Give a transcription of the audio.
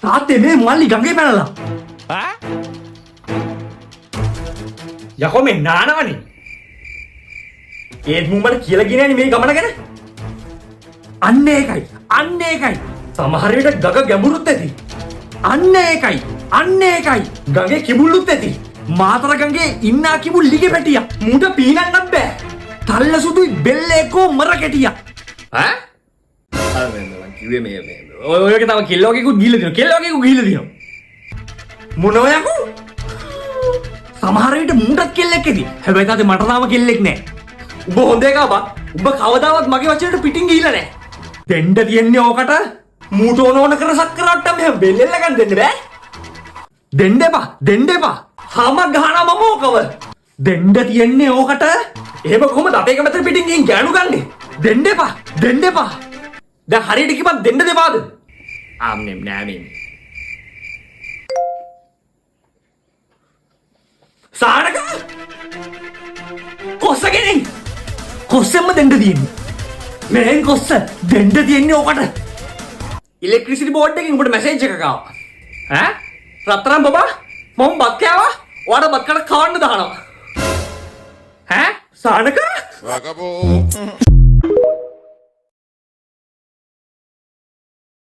තාත්තේ මේ මල්ලි ගඟේ පැනලා. යකෝ මේ නානවනේ. ඒත් මුඹට කියලා ගියේ නෑනේ මේ ගමන ගැන. අන්න ඒකයි. සමහර විට ගඟ ගැඹුරුත් ඇති. අන්න ඒකයි. ගඟේ කිඹුල්ලුත් ඇති. මාතර ගඟේ ඉන්නා කිඹුල් ලිගේ පැටියා. මුඩ පීනන්නත් බෑ. තල්ල සුදුයි බෙල්ලේකෝ මර කැටියා. ඈ? අර මම කිව්වේ මේ ඔයගේ තව කෙල්ලෝගෙකුත් ගිහිල්ලා දිනවා. මොනව යකෝ? සමහර විට මුඩක් කෙල්ලෙක් ඇති. හැබැයි තාත්තේ මට තාම කෙල්ලෙක් නෑ. උඹ හොඳ එකා බා. උඹ කවදාවත් මගේ වචනට පිටින් ගිහිල්ලා නෑ. දෙන්න තියන්නේ ඕකට මූට ඕන කර සක්කරට්ටම් මෙහෙම බෙල්ලෙල්ල ගන්න දෙන්න බෑ. දෙන්න එපා. හැම ගහනවා මම ඕකව. දෙන්න තියන්නේ ඕකට. එහෙම කොහොමද අපේ එක මැද පිටින් ගිහින් ගෑනු ගන්නේ? දෙන්න එපා. දැන් හරියට කිව්වත් දෙන්න දෙපාද? ආම්නේ නෑ මේ. සාරක කොස්සගෙන කොස්සෙම්ම දෙන්න තියෙන්නේ. මෙහෙන් කොස්ස දෙන්න තියෙන්නේ ඕකට. ඉලෙක්ට්‍රිසිටි බෝඩ් එකකින් උඹට මැසේජ් එකක් ආවා. ඈ? රත්තරන් බබා මම බත් කෑවා. ඔයාට බත් කන කවන්න දානවා. ඈ? සානක?